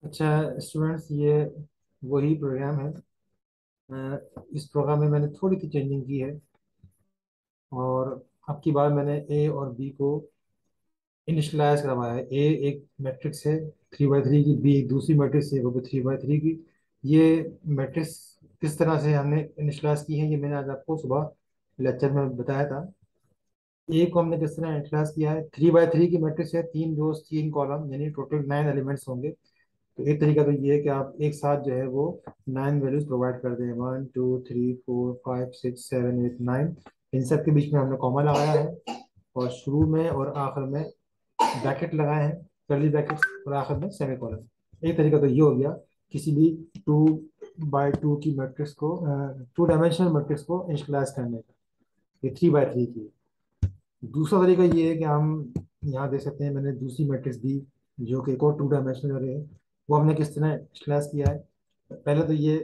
अच्छा स्टूडेंट्स, ये वही प्रोग्राम है। इस प्रोग्राम में मैंने थोड़ी सी चेंजिंग की है। और अब की बार मैंने ए और बी को इनिशलाइज करवाया है। ए एक मैट्रिक्स है 3 बाई 3 की, बी एक दूसरी मैट्रिक्स है वो भी 3 बाई 3 की। ये मैट्रिक्स किस तरह से हमने इनिशलाइज की है ये मैंने आज आपको सुबह लेक्चर में बताया था। ए को हमने किस तरह इनिशलाइज किया है, 3 बाई 3 की मैट्रिक्स है, 3 रोज 3 कॉलम, यानी टोटल 9 एलिमेंट्स होंगे। तो एक तरीका तो ये है कि आप एक साथ जो है वो 9 वैल्यूज प्रोवाइड कर दें, 1 2 3 4 5 6 7 8 9। इन सब के बीच में हमने कॉमा लगाया है, और शुरू में और आखिर में ब्रैकेट लगाए हैं, कर्ली ब्रैकेट, और आखिर में सेमी कॉलन। एक तरीका तो ये हो गया किसी भी 2 बाई 2 की मैट्रिक्स को, 2 डायमेंशनल मैट्रिक्स को इनिशियलाइज करने का। ये 3 बाई 3 की। दूसरा तरीका ये है कि हम यहाँ देख सकते हैं, मैंने दूसरी मैट्रिक्स दी जो कि एक और 2 डायमेंशनल अरे है। वो हमने किस तरह स्लैश किया है। पहले तो ये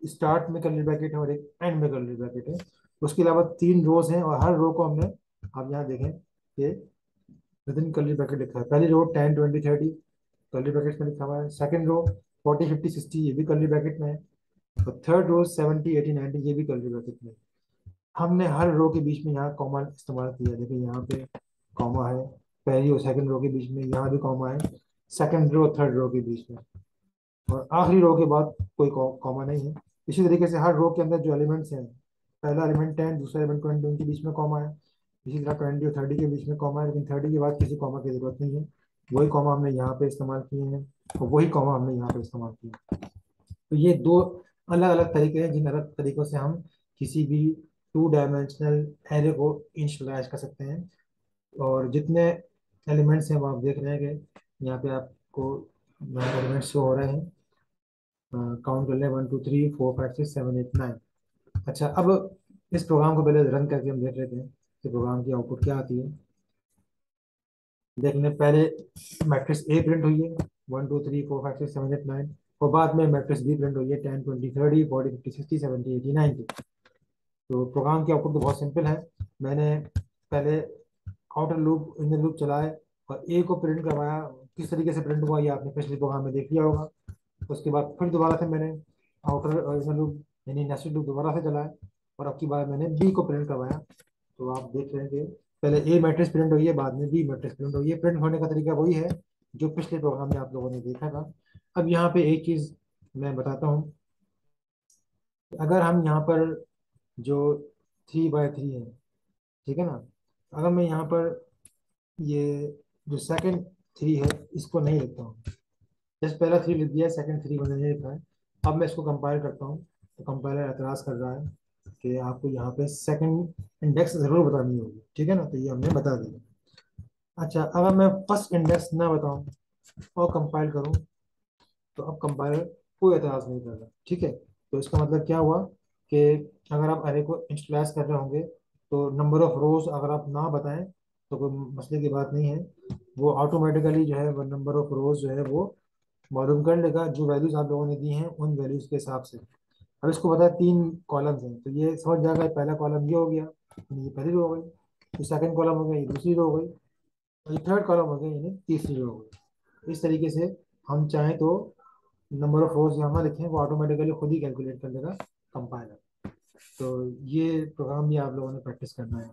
स्टार्ट में कर्ली ब्रैकेट है और एक एंड में कर्ली ब्रैकेट है। उसके अलावा 3 रोज हैं, और हर रो को हमने, आप यहाँ देखें कि विद इन कर्ली ब्रैकेट लिखा है। पहली रो 10 20 30 कर्ली ब्रैकेट में लिखा हुआ है। सेकंड रो 40 50 60 ये भी कर्ली ब्रैकेट में है। और थर्ड रो 70 80 90 ये भी कर्ली ब्रैकेट में है। हमने हर रो के बीच में यहाँ कॉमा इस्तेमाल किया। देखिए यहाँ पे कॉमा है, पहली और सेकंड रो के बीच में, यहाँ भी कॉमा है, सेकंड रो थर्ड रो के बीच में, और आखिरी रो के बाद कोई कॉमा नहीं है। इसी तरीके से हर रो के अंदर जो एलिमेंट्स हैं, पहला एलिमेंट 10, दूसरा एलिमेंट 20, उनके बीच में कॉमा है। इसी तरह 20 और 30 के बीच में कॉमा है, लेकिन 30 के बाद किसी कॉमा की जरूरत नहीं है। वही कॉमा हमने यहाँ पे इस्तेमाल किए हैं, और वही कॉमा हमने यहाँ पे इस्तेमाल किए हैं। तो ये दो अलग अलग तरीके हैं जिन अलग तरीकों से हम किसी भी 2 डायमेंशनल एरे को इनिशियलाइज कर सकते हैं। और जितने एलिमेंट्स हैं वो आप देख रहे हैं कि यहाँ पे आपको एलिमेंट्स शो हो रहे हैं। काउंट कर लें, 1 2 3 4 5 6 7 8 9। अच्छा, अब इस प्रोग्राम को पहले रन करके हम देख लेते हैं कि प्रोग्राम की आउटपुट क्या आती है। देखने पहले मैट्रिक्स ए प्रिंट हुई है, 1 2 3 4 5 6 7 8 9। और बाद में मैट्रिक्स बी प्रिंट हुई है, 10 20 30 40 50 60 70 80 90। तो प्रोग्राम की आउटपुट तो बहुत सिंपल है। मैंने पहले आउटर लूप इनर लूप चलाए और ए को प्रिंट करवाया। किस तरीके से प्रिंट हुआ ये आपने पिछले प्रोग्राम में देख लिया होगा। उसके बाद फिर दोबारा से मैंने आउटर और इनर लूप यानी नेस्टेड लूप दोबारा से चलाए, और अब की बार मैंने बी को प्रिंट करवाया। तो आप देख रहे हैं कि पहले ए मैट्रिक्स प्रिंट हुई है, बाद में बी मैट्रिक्स प्रिंट हुई है। प्रिंट होने का तरीका वही है जो पिछले प्रोग्राम में आप लोगों ने देखा था। अब यहाँ पे एक चीज़ मैं बताता हूँ। अगर हम यहाँ पर जो 3 बाई 3 है, ठीक है ना, अगर मैं यहाँ पर ये जो सेकंड 3 है इसको नहीं लिखता हूँ, जैसे पहला 3 लिख दिया, सेकंड 3 मैंने नहीं लिखा है। अब मैं इसको कंपाइल करता हूँ, तो कंपाइलर एतराज़ कर रहा है कि आपको यहाँ पे सेकंड इंडेक्स जरूर बतानी होगी, ठीक है ना, तो ये हमने बता दिया। अच्छा, अगर मैं फर्स्ट इंडेक्स ना बताऊँ और कंपाइल करूँ, तो अब कंपाइलर कोई एतराज़ नहीं कर रहा, ठीक है। तो इसका मतलब क्या हुआ कि अगर आप अरे को इंस्टलाइज कर रहे होंगे, तो नंबर ऑफ रोज अगर आप ना बताएं तो कोई मसले की बात नहीं है। वो ऑटोमेटिकली जो है वो नंबर ऑफ रोज जो है वो मालूम कर लेगा, जो वैल्यूज आप लोगों ने दी हैं उन वैल्यूज के हिसाब से। अब इसको पता है 3 कॉलम्स हैं, तो ये समझ जाएगा पहला कॉलम ये हो गया, यानी ये पहली रो हो गई। ये सेकंड कॉलम हो गया, ये दूसरी रो हो गई। और ये थर्ड कॉलम हो गया, यानी तीसरी रो हो गई। इस तरीके से हम चाहें तो नंबर ऑफ रोज यहाँ लिखें, वो ऑटोमेटिकली खुद ही कैलकुलेट कर लेगा कंपाइलर। तो ये प्रोग्राम भी आप लोगों ने प्रैक्टिस करना है।